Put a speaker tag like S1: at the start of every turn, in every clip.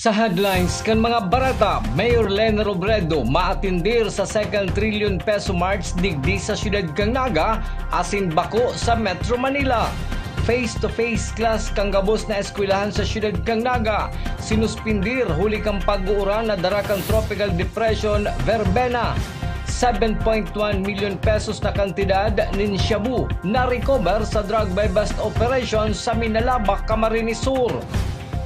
S1: Sa headlines kan mga barata, Mayor Leni Robredo maatindir sa 2 trillion peso March digdi sa siyudad kang Naga, asin bako sa Metro Manila. Face-to-face class kang gabos na eskwelahan sa siyudad kang Naga, sinuspindir huli kang pag-uuran na darakang tropical depression Verbena. 7.1 million pesos na kantidad nin shabu na recover sa drug buy bust operation sa Minalabak, Camarines Sur.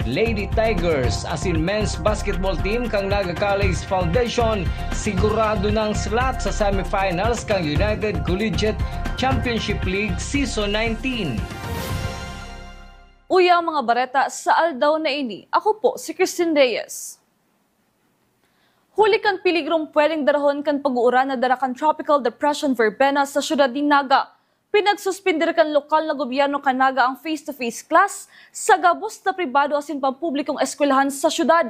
S1: Lady Tigers asin men's basketball team kang Naga College Foundation sigurado ng slot sa semifinals kang United Collegiate Championship League Season 19.
S2: Uya mga bareta sa aldaw na ini, ako po si Christine Reyes. Huli kan piligrom pwedeng darahon kan pag-uuran na darakan tropical depression Verbena sa siyudad ni Naga. Pinagsuspindir kan lokal na gobyerno Naga ang face-to-face class sa gabos na pribado asin pampublikong eskwelahan sa syudad.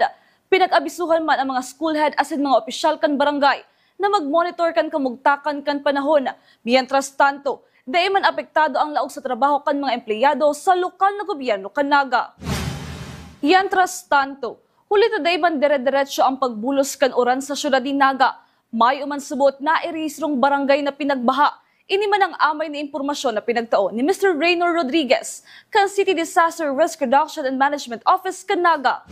S2: Pinag-abisuhan man ang mga school head asin mga opisyal kan barangay na mag-monitor kan kamugtakan kan panahon. Mientras tanto, dahil man apektado ang laog sa trabaho kan mga empleyado sa lokal na gobyerno Naga. Mientras tanto, huli na dahil man dire-diretso ang pagbulos kan oran sa syudad ni Naga. May umansubot na irisrong barangay na pinagbaha. Ini man ang amay na impormasyon na pinagtaon ni Mr. Raynor Rodriguez kan City Disaster Risk Reduction and Management Office Naga.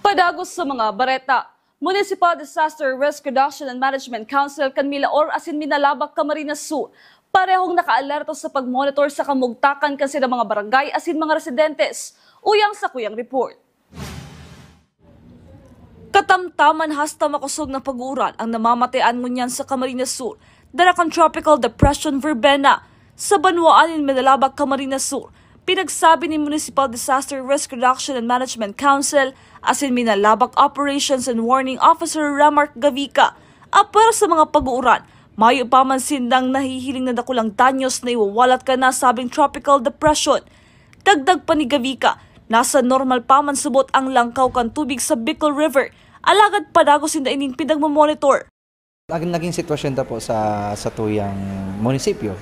S2: Padagos sa mga bareta, Municipal Disaster Risk Reduction and Management Council kan Milaor asin Minalabak, Camarines Sur parehong naka-alerto sa pagmonitor sa kamugtakan kan sila mga barangay asin mga residentes. Uyang sa kuyang report. Katamtaman hasta makusog na pag-uuran ang namamatayan ngunyan sa Camarines Sur darakan tropical depression Verbena sa Banwaan in Minalabak, Camarines Sur. Pinagsabi ni Municipal Disaster Risk Reduction and Management Council asin Minalabak Operations and Warning Officer Ramark Gavica. Apar sa mga pag-uuran, mayo pa man sindang nahihiling na dakulang danyos na iwawalat ka na sabing tropical depression. Dagdag pa ni Gavica, nasa normal pa man subot ang langkaw kan tubig sa Bicol River. Alagad padagos sinda ining pinagmamonitor.
S3: Naging sitwasyon ta po sa tuyang munisipyo,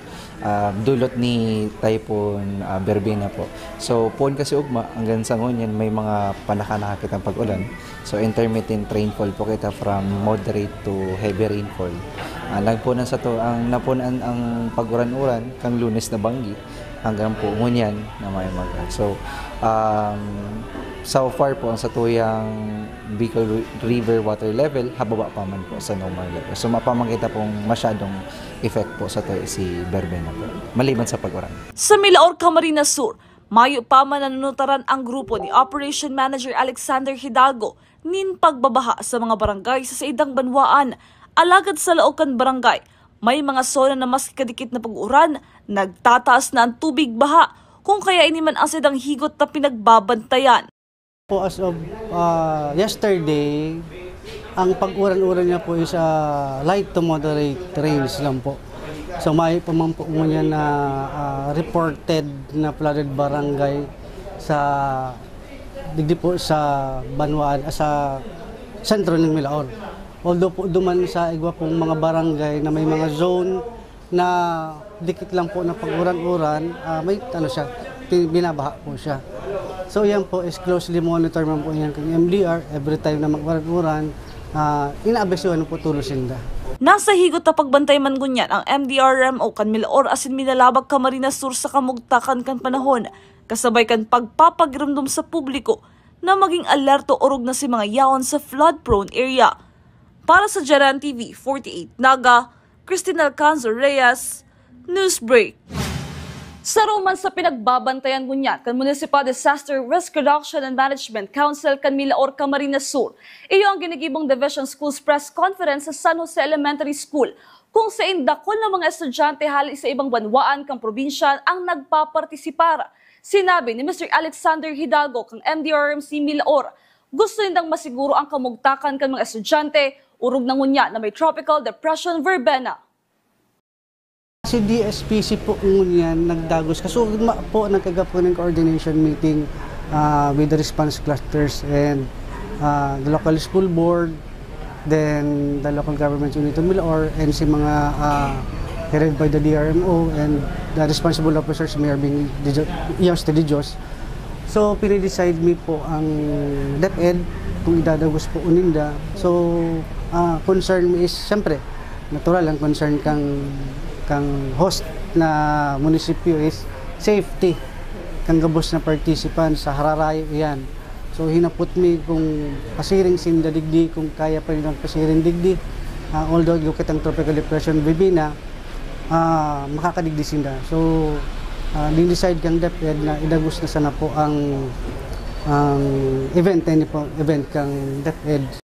S3: dulot ni Typhoon Verbena po. So poon kasi ugma hanggang sa ngunyan may mga panaka kitang pag-ulan. So intermittent rainfall po kita from moderate to heavy rainfall. Nagpunan sa to ang napunan ang pag-uran-uran kang Lunes na banggi hanggang po ngunyan na may mag. So far po sa tuyang Bicol River water level, hababa pa man po sa normal level. So mapamangkita pong masyadong effect po sa tuyo si Verbena po, maliban sa pag-uran. Sa
S2: Milaor, Camarines Sur, mayo pa man nanunutaran ang grupo ni Operation Manager Alexander Hidalgo nin pagbabaha sa mga barangay sa idang Banwaan. Alagad sa Laocan Barangay, may mga zona na mas kadikit na pag-uran, nagtataas na ang tubig baha, kung kaya iniman ang sidang higot na pinagbabantayan.
S4: As of yesterday, ang pag-uran-uran niya po is light to moderate rains lang po. So may pamampo niya na reported na flooded barangay sa digdi po sa Banwaan, sa sentro ng Milaor. Although po duman sa igwa pong mga barangay na may mga zone na dikit lang po na pag-uran-uran, may binabaha po siya. So yan po is closely monitor man po yan kang MDR every time na mag-uran, inaabisuhan po tulusin da.
S2: Nasa higot na pagbantay man gunyan ang MDRMO kan Milaor asin Minalabak, Camarines Sur sa kamugtakan kan panahon, kasabay kan pagpapagiramdom sa publiko na maging alerto orog na si mga yaon sa flood-prone area. Para sa Jaran TV 48 Naga, Christine Alcanzo Reyes, Newsbreak. Sa Roman sa pinagbabantayan ngunyan kan Municipal Disaster Risk Reduction and Management Council kan Milaor, Camarines Sur. Iyo ang ginigibong Division Schools Press Conference sa San Jose Elementary School kung sa indakol ng mga estudyante hali sa ibang banwaan kang probinsya ang nagpapartisipar. Sinabi ni Mr. Alexander Hidalgo kang MDRMC Milaor, gusto nindang masiguro ang kamugtakan kan mga estudyante urog na ngunyan na may tropical depression Verbena.
S4: Si DSPC po ngunyan nagdagos kaso po nagkagapo ng coordination meeting with the response clusters and the local school board, then the local government unit of Milaor and si mga headed by the DRMO and the responsible officers, Mayor Bing Iyos de Dios. So, pinidecide mi po ang DepEd kung idadagos po uninda. So, concern mi is, siyempre, natural ang concern kang host na munisipyo is safety kang gabos na participant sa hararayo yan. So hinapot mi kung pasiring sinda digdi, kung kaya pa rin ang pasiring digdi. Although yung kitang tropical depression bibina, makakadigdi sinda. So din-decide kang DepEd na idagos na sana po ang event kang DepEd.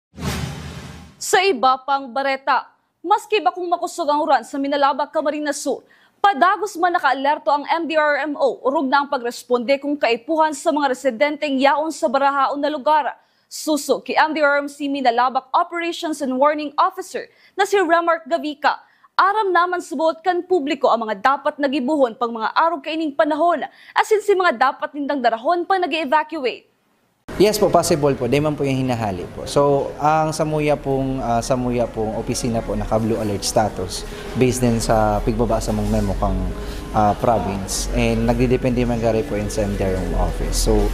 S2: Sa iba pang bareta, maski ba kung makusog ang uran sa Minalabak, Camarines Sur, padagos man nakaalerto ang MDRMO, urog na ang pagresponde kung kaipuhan sa mga residenteng yaon sa barahaon na lugar. Suso kay MDRMC Minalabak Operations and Warning Officer na si Remark Gavica, aram naman subot kan publiko ang mga dapat nagibuhon pang mga araw kaining panahon, asin si mga dapat nindang darahon pang nag-evacuate.
S3: Yes po, possible po. Di man po yung hinahali po. So, ang Samuya pong opisina po naka-blue alert status based din sa pigbaba sa mong memo kang province. And nagdidepende man gari po sa MDRM office. So,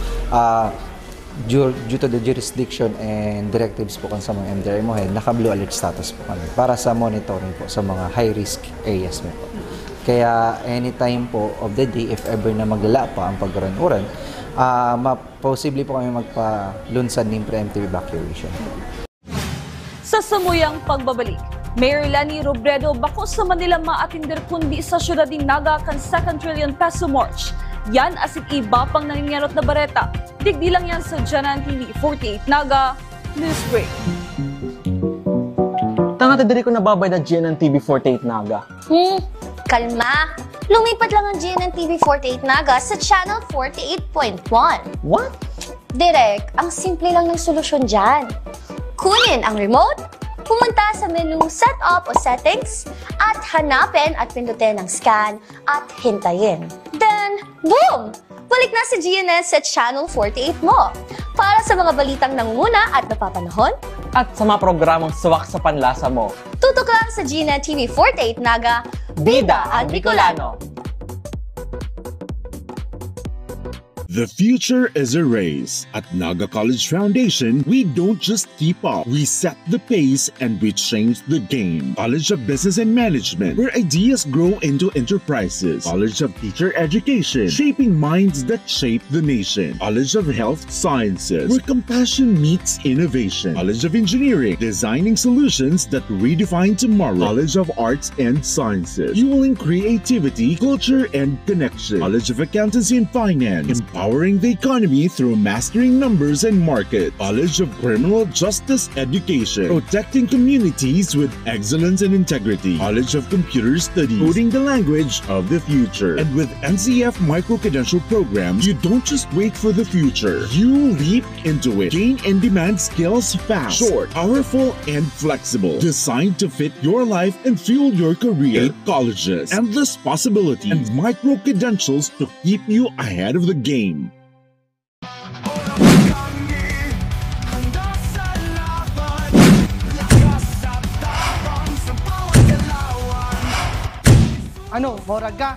S3: due to the jurisdiction and directives po kan sa mga MDRM head, naka-blue alert status po kami para sa monitoring po sa mga high-risk areas mo po. Kaya anytime po of the day, if ever na maglala pa ang pagkaran-uran, posible po kami magpa-lunsad ng preemptive evacuation.
S2: Sa samuyang pagbabalik, Mayor Leni Robredo bako sa Manila maatindir kundi sa syudad ni Naga kan 2 trillion peso march. Yan asin iba pang nangyarot na bareta. Digdi lang yan sa GNN TV 48 Naga News Break.
S5: Tanga diri ko nababay na GNN TV 48 Naga.
S6: Kalma! Lumipat lang ang GNN TV 48 Naga sa channel 48.1.
S5: What?
S6: Direk, ang simple lang ng solusyon dyan. Kunin ang remote, pumunta sa menu Setup o Settings, at hanapin at pindutin ang scan at hintayin. Then, boom! Balik na si GNN sa channel 48 mo. Para sa mga balitang nangunguna at napapanahon,
S5: At sa mga programang suwak sa panlasa mo.
S6: tutok lang sa GNN TV 48 Naga,
S5: Bida ang Bicolano!
S7: The future is a race. At Naga College Foundation, we don't just keep up. We set the pace and we change the game. College of Business and Management, where ideas grow into enterprises. College of Teacher Education, shaping minds that shape the nation. College of Health Sciences, where compassion meets innovation. College of Engineering, designing solutions that redefine tomorrow. College of Arts and Sciences, fueling creativity, culture, and connection. College of Accountancy and Finance, empowering the economy through mastering numbers and market. College of Criminal Justice Education, protecting communities with excellence and integrity. College of Computer Studies, coding the language of the future. And with NCF micro-credential programs, you don't just wait for the future. You leap into it. Gain and demand skills fast, short, powerful, and flexible. Designed to fit your life and fuel your career. 8 colleges, endless possibilities, and micro-credentials to keep you ahead of the game.
S4: Ano, Moraga?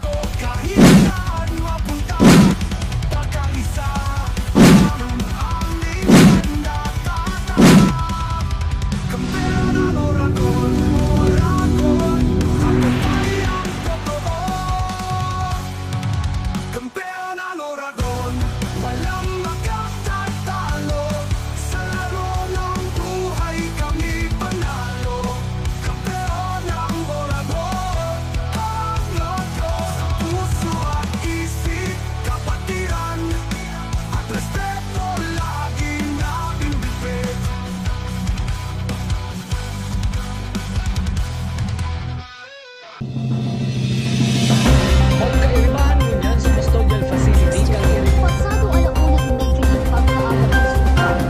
S1: Magkaibahan mo dyan sa custodial facility kang i-report.
S6: pasado alauna immediately pagkaabot ng sultan.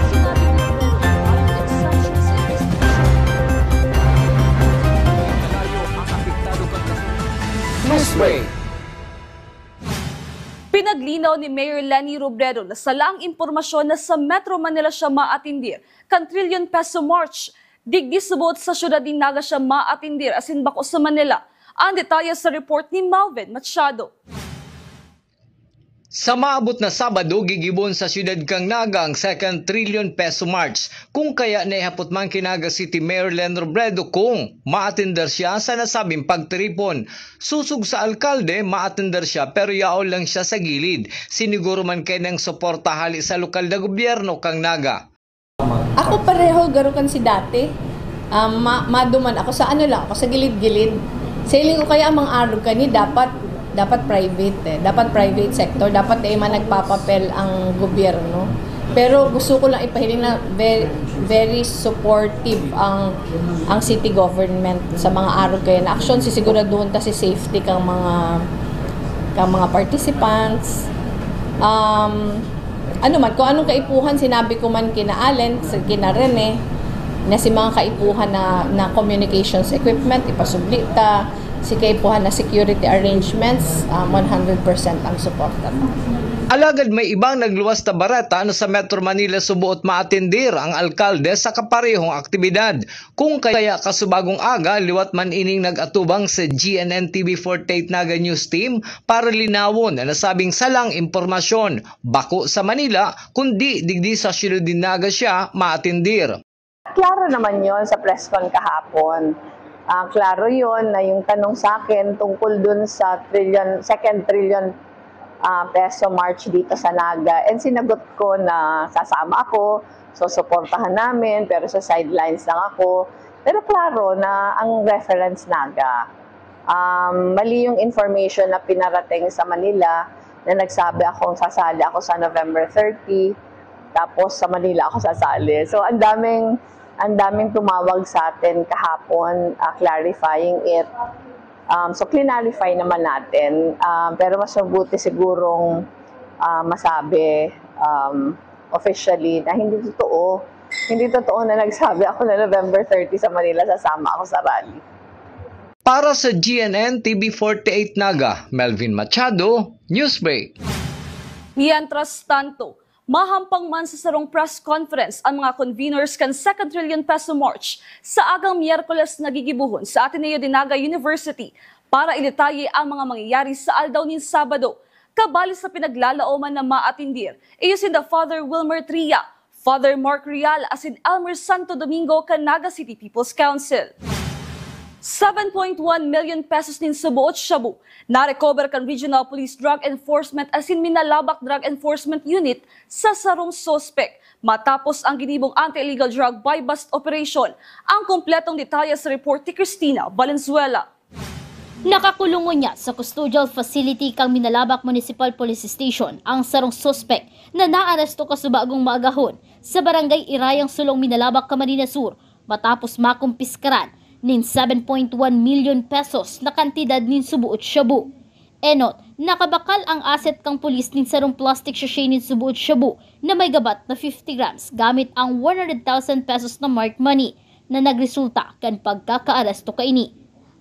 S6: Sinabi ni Robredo ang exception sa investigation.
S1: Malayo ang apektado kang Newsbreak.
S2: Pinaglinaw ni Mayor Leni Robredo na salang impormasyon na sa Metro Manila siya maatindir kan trillion peso march. Digdi subot sa syudad ni Naga siya maatindir asin bako sa Manila. Ang detalye sa report ni Malvin Machado.
S1: Sa maabot na Sabado, gigibon sa siyudad kang Naga ang 2 trillion peso march. Kung kaya naihapot man kinaga City Mayor Len Robredo kung maatender siya sa nasabing pagtiripon. Susug sa alkalde, maatender siya pero yaol lang siya sa gilid. Siniguro man kay ng suporta hali sa lokal na gobyerno kang Naga.
S8: Ako pareho garukan si dati. Maduman ako sa ako sa gilid-gilid. Sailing ko kaya ang mga arog kani dapat private dapat private sector, dapat man nagpapapel ang gobyerno. Pero gusto ko lang ipahiling na very supportive ang city government sa mga arog kaya na action, sisiguraduhan ta si safety kang mga participants. Kung anong kaipuhan sinabi ko man kina Allen, kina Rene, na si mga kaipuhan na communications equipment ipasubli ta, si kaipuhan na security arrangements 100% ang suporta.
S1: Alagad may ibang nagluwas na barata na sa Metro Manila subuot maatendir ang alkalde sa kaparehong aktibidad. Kung kaya kasubagong aga, liwat man ining nagatubang sa GNN TV48 Naga News Team para linawon na nasabing salang impormasyon. Bako sa Manila, kundi digdi sa siyudad din Naga siya maatendir.
S9: Klaro naman yon sa press con kahapon. Klaro yon na yung tanong sa akin tungkol dun sa 2 trillion peso march dito sa Naga. And sinagot ko na sasama ako, so suportahan namin, pero sa sidelines lang ako. Pero klaro na ang reference Naga. Mali yung information na pinarating sa Manila na nagsabi akong sasali ako sa November 30, tapos sa Manila ako sasali. So ang daming tumawag sa atin kahapon clarifying it. So clarify naman natin, pero mas mabuti sigurong masabi officially na hindi totoo na nagsabi ako na November 30 sa Manila sasama ako sa rally.
S1: Para sa GNN TV48 Naga, Melvin Machado, Newsbreak.
S2: Mientras tanto, mahampang man sa sarong press conference ang mga conveners kan 2 trillion peso march sa agang Miyerkules nagigibuhon sa Ateneo de Naga University para ilitaye ang mga mangyayari sa aldaw nin Sabado. Kabali sa pinaglalaoman na maatindir, iyusin the Father Wilmer Tria, Father Mark Rial asin Elmer Santo Domingo kan Naga City People's Council. 7.1 million pesos nin sa buot Shabu na-recover kan Regional Police Drug Enforcement asin Minalabak Drug Enforcement Unit sa sarong sospek matapos ang ginibong anti-illegal drug buy-bust operation. Ang kompletong detalye sa report ni Cristina Valenzuela.
S10: Nakakulungon niya sa custodial facility kang Minalabak Municipal Police Station ang sarong sospek na naaresto kasubagong maagahon sa barangay Irayang Sulong, Minalabak, Camarines Sur matapos makumpiskaran nin 7.1 million pesos na kantidad nin subuot Shabu. Enot, nakabakal ang asset kang pulis nin sarong plastic sachet nin subuot Shabu na may gabat na 50 grams gamit ang 100,000 pesos na marked money na nagresulta kan pagkakaaresto kaini.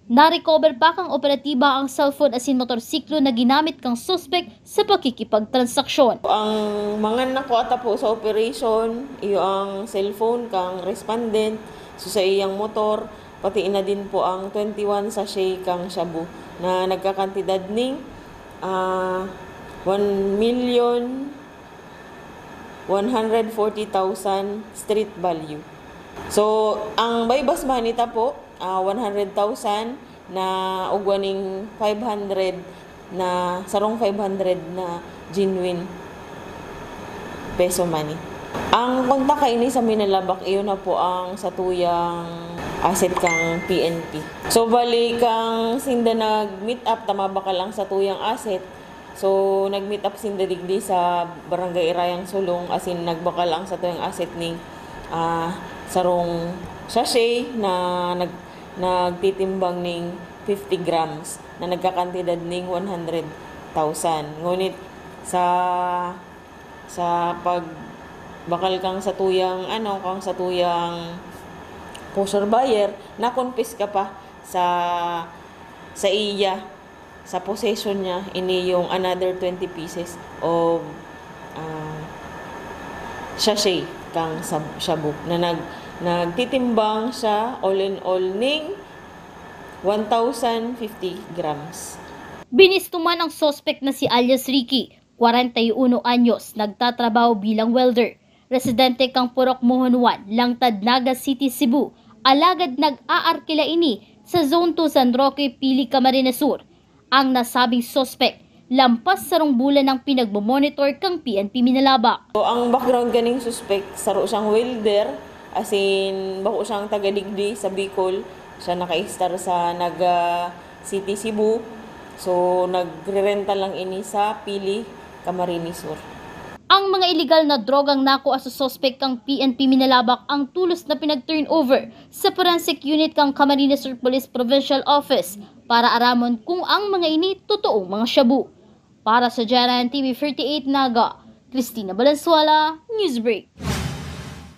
S10: Na-recover pa kang operatiba ang cellphone asin motorsiklo na ginamit kang suspect sa pakikipagtransaksyon.
S11: Ang mga nakuha po sa operation, iyo ang cellphone kang respondent, so sa iyang motor, pati na din po ang 21 sachet kang shabu na nagkakantidad ning 1,140,000 street value. So, ang buy-bust manita po, 100,000 na ugwaning 500 na sarong 500 na genuine peso money. Ang kontak kaini sa Minalabak, iyon na po ang satuyang asset kang PNP. So bali kang sinda nag-meet up, tamaba ka lang sa tuyang asset. So nag-meet up sinda digdi sa barangay Irayang Sulong, asin nagbaka lang sa tuyang asset ning sarong sachet na nagtitimbang ning 50 grams na nagkakantidad ning 100,000. Ngunit sa pagbakal kang sa tuyang pusher buyer, na-confess ka pa sa iya, sa possession niya, ini yung another 20 pieces of sachet kang shabu na nagtitimbang siya all in all ning 1,050 grams.
S10: Binistuman ang suspect na si alias Ricky, 41 anyos, nagtatrabaho bilang welder. Residente kang Purok Mohonwan, Langtad, Naga City, Cebu. Alagad nag-aarkila ini sa Zone 2 San Roque, Pili, Camarines Sur. Ang nasabing suspect, lampas sarong bulan ng pinagmomonitor kang PNP Minalabak.
S11: So, ang background ganing suspect, saro siyang welder, as in, bako siyang taga-Digdi sa Bicol. Siya naka-star sa Naga City, Cebu. So, nagre-renta lang ini sa Pili, Camarines Sur.
S10: Ang mga illegal na drogang nakuha sa suspect kang PNP Minalabak ang tulos na pinag-turnover sa Forensic Unit kang Camarines Sur Police Provincial Office para aramon kung ang mga ini totoong mga shabu. Para sa Jaran TV 48 Naga, Cristina Valenzuela, Newsbreak.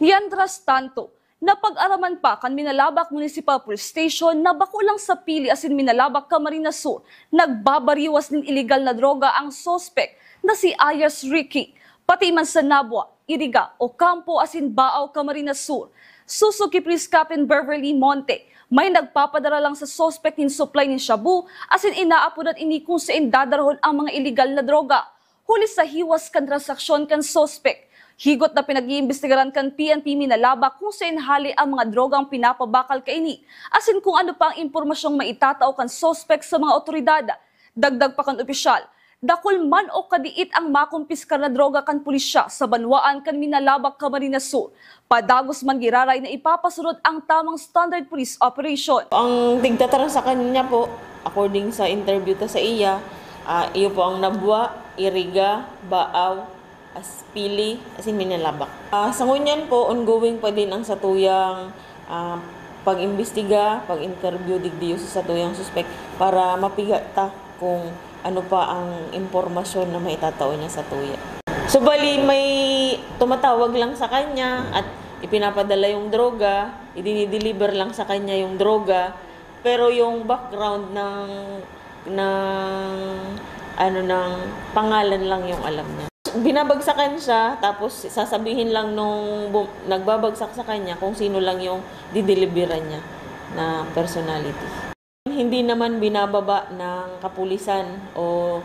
S2: Mientras tanto, napag-araman pa kan Minalabak Municipal Police Station na bako lang sa Pili asin Minalabak, Camarines Sur, nagbabariwas ng illegal na droga ang suspect na si Ayers Ricky. Pati man sa Nabwa, Iriga o Campo asin Baaw, Camarines Sur. Suzuki Police Captain Beverly Monte, may nagpapadara lang sa suspect ng supply ng shabu asin inaapunan ini kung saan dadarahon ang mga illegal na droga. Huli sa hiwas kan transaksyon kan suspect. Higot na pinag-iimbestigaran kan PNP Minalabak kung saan hali ang mga drogang pinapabakal kaini. Asin kung ano pa ang impormasyong maitatao kan suspect sa mga otoridad. Dagdag pa kan opisyal, dakol man o kadiit ang makumpiskar na droga kan pulisya sa banwaan kan Minalabak, Camarines Sur. Padagos man giraray na ipapasunod ang tamang standard police operation.
S11: Ang tigtataran sa kanya po, according sa interview ta sa iya, iyo po ang Nabwa, Iriga, Baaw, Pili, asin Minalabak. Sa ngunyan po, ongoing pa din ang satuyang pag-imbestiga, pag-interview digdiyo sa satuyang suspect para mapigata kung ano pa ang impormasyon na maitatao niya sa tuya. So bali may tumatawag lang sa kanya at ipinapadala yung droga, idinideliver lang sa kanya yung droga, pero yung background ng pangalan lang yung alam niya. Binabagsakan siya, tapos sasabihin lang nung nagbabagsak sa kanya kung sino lang yung dideliveran niya na personality. Hindi naman binababa ng kapulisan o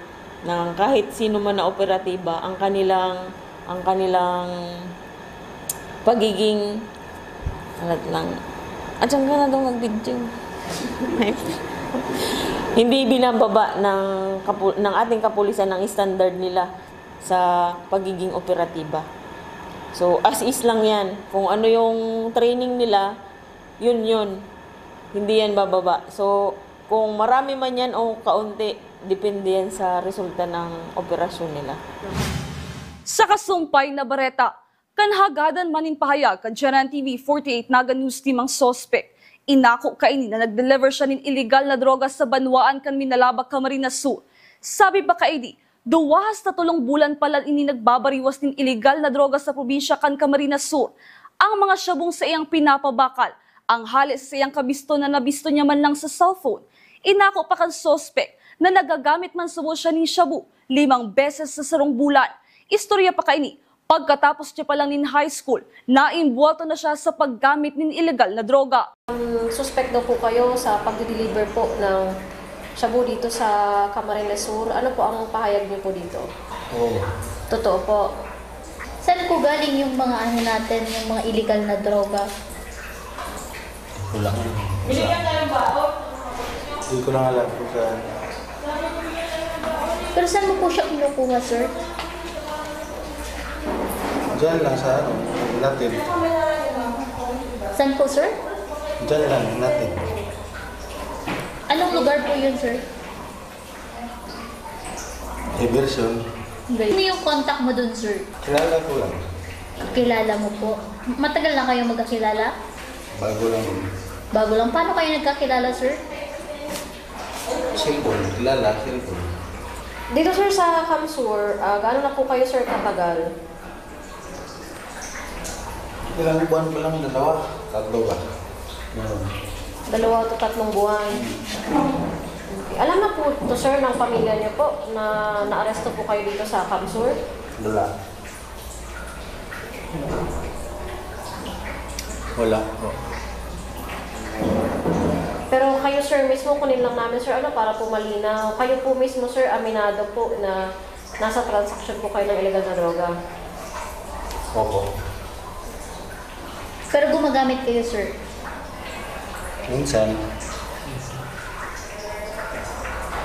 S11: ng kahit sino man na operatiba ang kanilang pagiging Diyan ka na daw mag-video. Hindi binababa ng ating kapulisan ng standard nila sa pagiging operatiba. So as is lang yan. Kung ano yung training nila, yun. Hindi yan bababa. So, kung marami man yan o kaunti, depende yan sa resulta ng operasyon nila.
S2: Sa kasumpay na bareta, kanhagadan manin pahayag kan Jaran TV 48 Naga News Team ang suspect. Inako kaini na nag-deliver siya ng illegal na droga sa banwaan kan Minalabak, Camarines Sur. Sabi pa kaini, duwas na 3 bulan pala ini nagbabariwas ng illegal na droga sa probinsya kan Camarines Sur. Ang mga syabong sa iyang pinapabakal, ang halis sa iyang kabisto na nabisto niya man lang sa cellphone. Inako pa kan suspect na nagagamit man sumo siya ng shabu 5 beses sa sarong bulan. Istorya pa kaini, pagkatapos niya pa lang nin high school, naimbuelto na siya sa paggamit ng illegal na droga.
S12: Suspect daw po kayo sa pag-deliver po ng shabu dito sa Camarines Sur. Ano po ang pahayag niyo po dito?
S13: Oo.
S12: Totoo po.
S10: Saan po galing yung mga natin, yung mga illegal na droga?
S13: Kulang.
S11: Binigyan tayo ba?
S13: Hindi ko lang alam kung saan.
S10: Pero saan mo po siya kinukuha, sir?
S13: Diyan lang sa natin.
S10: Saan po, sir?
S13: Diyan lang natin.
S10: Anong lugar po yun, sir?
S13: Everson.
S10: Ano yung contact mo dun, sir?
S13: Kilala ko lang.
S10: Kilala mo po. Matagal na kayo magkakilala?
S13: Bago lang.
S10: Bago lang. Paano kayo nagkakilala, sir?
S13: Cellphone. Kilala, cellphone.
S12: Dito sir sa Camsur, gaano na po kayo sir katagal?
S13: Ilang buwan pa lang, 2. 3 ba?
S12: 2 to 3 buwan. Okay. Alam na po to sir ng pamilya niyo po na naaresto po kayo dito sa Camsur?
S13: Wala.
S12: Pero kayo sir mismo, kunin lang namin sir, para po malinaw. Kayo po mismo sir, aminado po na nasa transaction po kayo ng illegal na droga.
S13: Opo.
S10: Pero gumagamit kayo, sir?
S13: Minsan,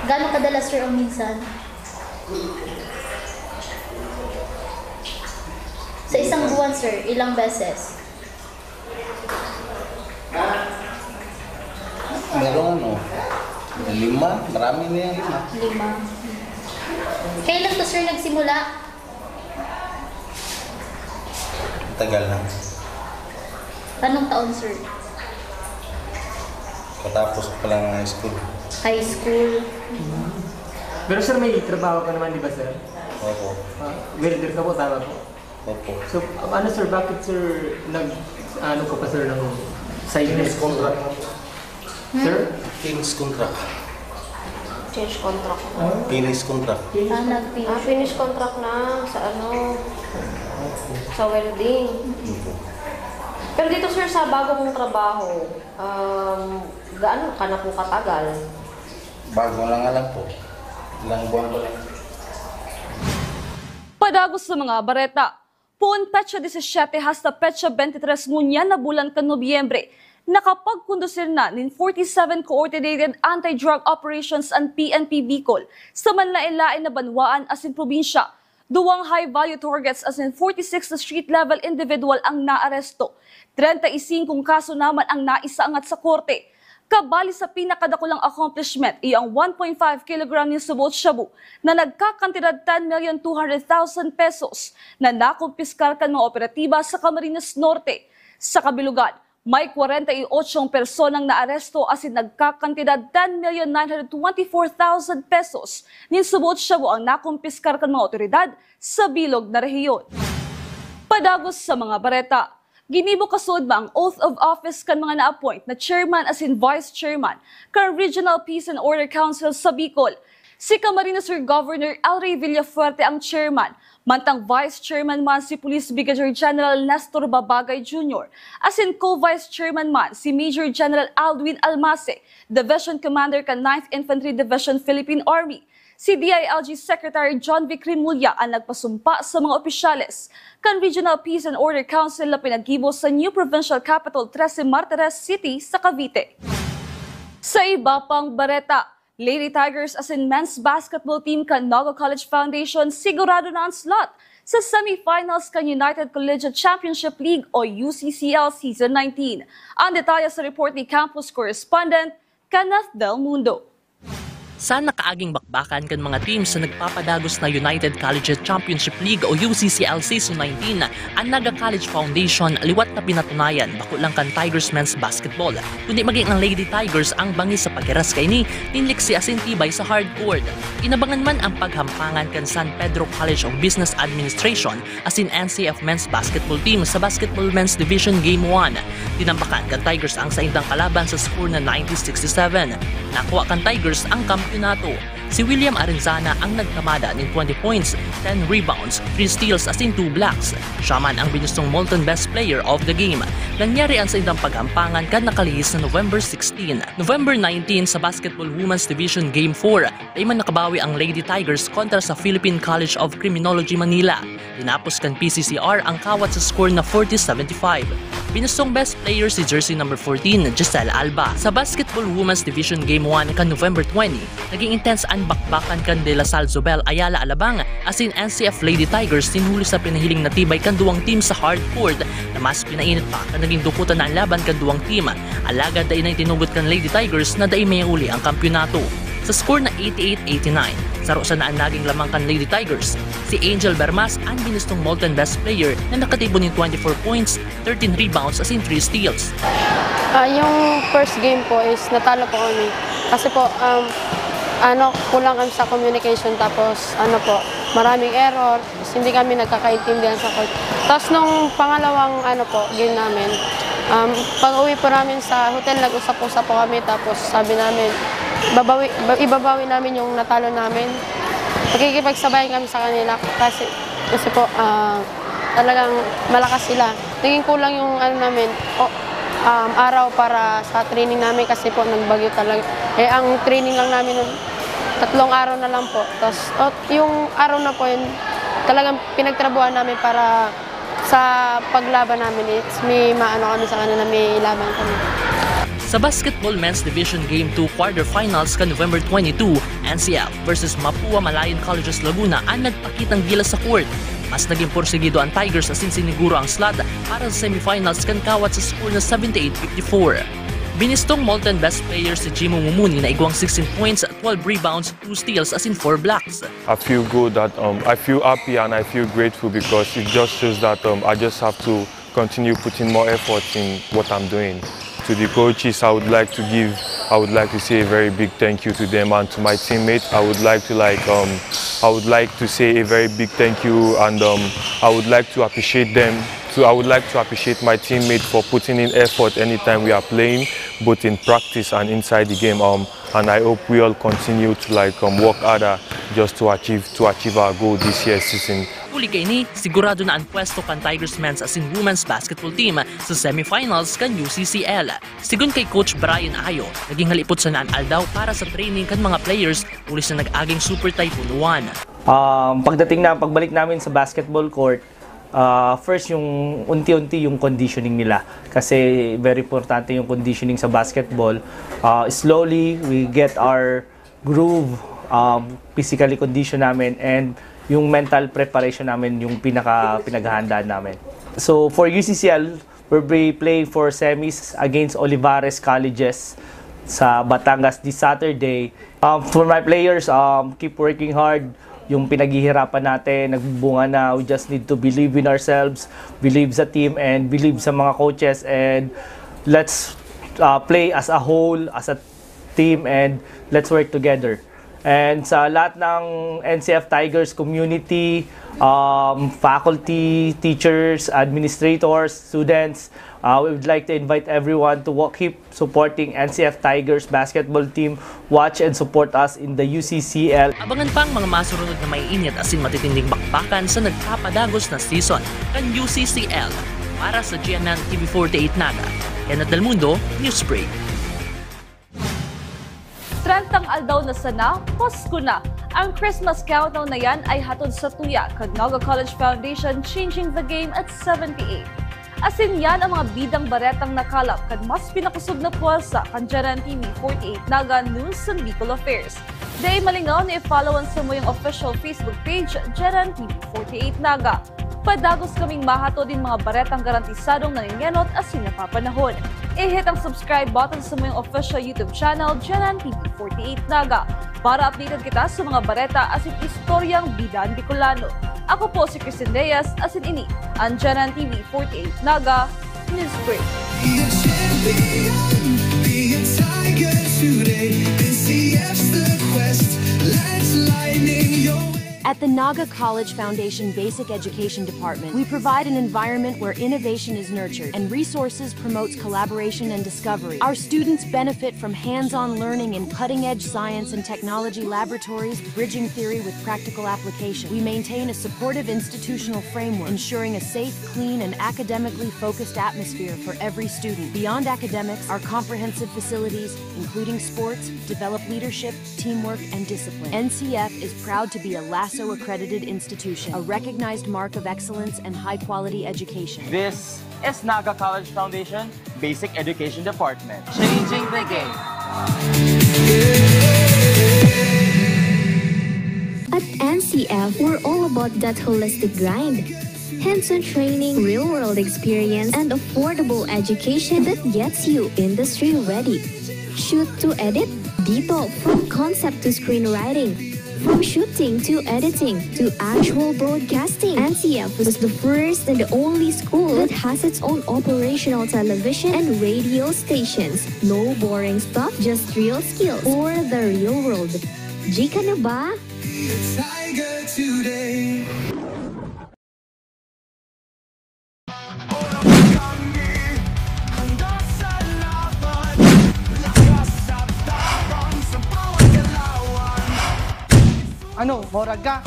S10: Gano'ng kadalas, sir, ang minsan? Sa isang buwan, sir, ilang beses?
S13: meron 5. Marami na yung
S10: 5. Kailan to, sir, nagsimula?
S13: Tagal na.
S10: Anong taon, sir?
S13: Katapos ko lang high school.
S10: High school.
S14: Pero sir, may trabaho ka naman, di ba, sir?
S13: Opo.
S14: Welder ka po, tama po?
S13: Opo.
S14: So, ano, sir, bakit, sir, ano ka pa, sir, ng side
S13: Finish contract.
S14: Sir?
S13: Finish contract.
S12: Change contract.
S13: Finish contract.
S12: Finish contract na sa sa welding. Pero dito, sir, sa bago mong trabaho, gaano ka na po katagal?
S13: Bago lang alam po. Ilang buwan pa lang.
S2: Padagos sa mga bareta. Poon petsa 17 hasta petsa 23 ngunyan na bulan kan Nobyembre, nakapagkondusir na nin 47 Coordinated Anti-Drug Operations and PNP Bicol sa manlain-lain na banwaan asin probinsya. 2 high-value targets asin 46 na street-level individual ang naaresto. 35 kaso naman ang naisaangat sa korte. Kabali sa pinakadakulang accomplishment, iyang 1.5 kg ni subot shabu na nagkakantidad 10,200,000 pesos na nakumpiskar kan mga operatiba sa Camarines Norte. Sa kabilugan, may 48 personang naaresto asin nagkakantidad 10,924,000 pesos ni subot shabu ang nakumpiskar kan mga otoridad sa bilog na rehiyon. Padagos sa mga bareta. Ginibo kasud ba ang oath of office kan mga na-appoint na chairman asin vice chairman kan Regional Peace and Order Council sa Bicol. Si Camarines Sur Governor Elray Villafuerte ang chairman, mantang vice chairman man si Police Brigadier General Nestor Babagay Jr. Asin co-vice chairman man si Major General Aldwin Almase, Division Commander kan 9th Infantry Division Philippine Army. Si DILG Secretary John V. Crimulya ang nagpasumpa sa mga opisyales kan Regional Peace and Order Council na pinaggibo sa New Provincial Capital 13 Martires City sa Cavite. Sa iba pang bareta, Lady Tigers as in men's basketball team kan Naga College Foundation sigurado na ang slot sa semifinals kan United Collegiate Championship League o UCCL Season 19. Ang detalye sa report ni campus correspondent Kenneth Del Mundo.
S15: Sa nakaaging bakbakan kan mga teams sa nagpapadagos na United Collegiate Championship League o UCCL Season 19, ang Naga College Foundation liwat na pinatunayan bako lang kan Tigers men's basketball. Kundi maging ang Lady Tigers ang bangis sa pagkiras kay ni tinliksi asin tibay sa hardcourt. Inabangan man ang paghampangan kan San Pedro College of Business Administration asin NCF men's basketball team sa Basketball Men's Division Game 1. Tinambakan kan Tigers ang saindang kalaban sa score na 90-67. Nakuha kan Tigers ang kampiyonato. Si William Arenzana ang nagkamada ng 20 points, 10 rebounds, 3 steals asin 2 blocks. Siya man ang binustong Molten Best Player of the Game. Nangyari ang saindang paghampangan kan nakalihis na November 16. November 19 sa Basketball Women's Division Game 4, ay man nakabawi ang Lady Tigers kontra sa Philippine College of Criminology Manila. Tinapos kan PCCR ang kawat sa score na 40-75. Binustong best player si jersey number 14, Giselle Alba. Sa Basketball Women's Division Game 1 kan November 20, naging intense ang bakbakan kan De La Salle Zobel Ayala Alabang asin NCF Lady Tigers tinhuli sa pinahiling na tibay kan duwang team sa hardcourt na mas pinainit pa kan naging dukutan na ang laban kan duwang team. Alagad dai na tinugot kan Lady Tigers na dai may uli ang kampyonato. Sa score na 88-89, saro sa naan naging lamang kan Lady Tigers. Si Angel Bermas ang binustong Molten Best Player na nakatibo ng 24 points, 13 rebounds asin 3 steals.
S16: Yung first game po is natalo po kami. Kasi po, kulang kami sa communication tapos maraming error. Hindi kami nagkakaintindihan sa court. Tapos nung pangalawang game namin, pag-uwi po namin sa hotel, nag-usap-usap po kami tapos sabi namin, ibabawi namin yung natalo namin. Magkikipagsabayan kami sa kanila kasi po talagang malakas sila. Naging kulang yung araw para sa training namin kasi po nagbagyo talaga. Ang training lang namin 3 araw na lang po. Tapos yung araw na po yun, talagang pinagtrabuhan namin para sa paglaban namin. May maano kami sa kanila, may laban kami.
S15: Sa Basketball Men's Division Game 2 quarterfinals ka November 22, NCF versus Mapua Malayan Colleges Laguna ang nagpakitang gilas sa court. Mas naging porsigido ang Tigers as siniguro ang slot para sa semifinals kan kawat sa score na 78-54. Binistong Molten best player si Jimo Mumuni na igwang 16 points, 12 rebounds, 2 steals as in 4 blocks.
S17: I feel good that I feel happy and I feel grateful because it just shows that I just have to continue putting more effort in what I'm doing. To the coaches, I would like to say a very big thank you to them, and to my teammates, I would like to say a very big thank you, and I would like to appreciate them. So I would like to appreciate my teammates for putting in effort anytime we are playing, both in practice and inside the game. And I hope we all continue to work harder just to achieve our goal this year season.
S15: Uli kay ni, sigurado na ang pwesto kan Tigers men's as in women's basketball team sa semifinals kan UCCL. Sigun kay Coach Brian Ayo, naging halipot sa naan aldaw para sa training kan mga players ulis na nag-aging Super Typhoon 1.
S18: Pagbalik namin sa basketball court, first yung unti-unti yung conditioning nila kasi very importante yung conditioning sa basketball. Slowly we get our groove, physically condition namin, and yung mental preparation namin yung pinaghahandaan namin. So for UCCL, we play for semis against Olivares Colleges sa Batangas this Saturday. For my players, keep working hard. Yung pinaghihirapan natin, nagbubunga na. We just need to believe in ourselves, believe sa team, and believe sa mga coaches. And let's play as a whole, as a team, and let's work together. And sa lahat ng NCF Tigers community, faculty, teachers, administrators, students, we would like to invite everyone to keep supporting NCF Tigers basketball team. Watch and support us in the UCCL.
S15: Abangan pang mga masurunod na may init as in matitinding bakbakan sa nagpapadagos na season kan UCCL. Para sa GMM TV48 Naga, Kenneth Del Mundo, Newsbreak.
S2: 30 aldaw na sana, Pasko na. Ang Christmas countdown na yan ay hatod sa tuya kag Naga College Foundation, changing the game at 78. Asin yan ang mga bidang baretang nakalap kag mas pinakusog na puwersa kan GMM TV48 Naga News and Bicol Affairs. Day malingaw na i-followan sa mo yung official Facebook page, GMM TV48 Naga. Padagos kaming mahato din mga baretang garantisadong naningenot asin napapanahon. I-hit ang subscribe button sa mong official YouTube channel, GMM TV48 Naga, para updated kita sa mga bareta asin istoryang bidang Bicolano. Ako po si Christine Reyes, asin ini ang GMM TV48 Naga Newsbreak.
S19: At the Naga College Foundation Basic Education Department, we provide an environment where innovation is nurtured and resources promotes collaboration and discovery. Our students benefit from hands-on learning in cutting-edge science and technology laboratories, bridging theory with practical application. We maintain a supportive institutional framework, ensuring a safe, clean, and academically focused atmosphere for every student. Beyond academics, our comprehensive facilities, including sports, develop leadership, teamwork, and discipline. NCF is proud to be a LASO-accredited institution, a recognized mark of excellence and high-quality education.
S5: This is Naga College Foundation Basic Education Department, changing the game.
S20: At NCF, we're all about that holistic grind. Hands-on training, real-world experience, and affordable education that gets you industry-ready. Shoot to edit, dito from concept to screenwriting. From shooting to editing to actual broadcasting, NCF was the first and the only school that has its own operational television and radio stations. No boring stuff, just real skills for the real world. Jika na ba?
S4: Ano, morag ka?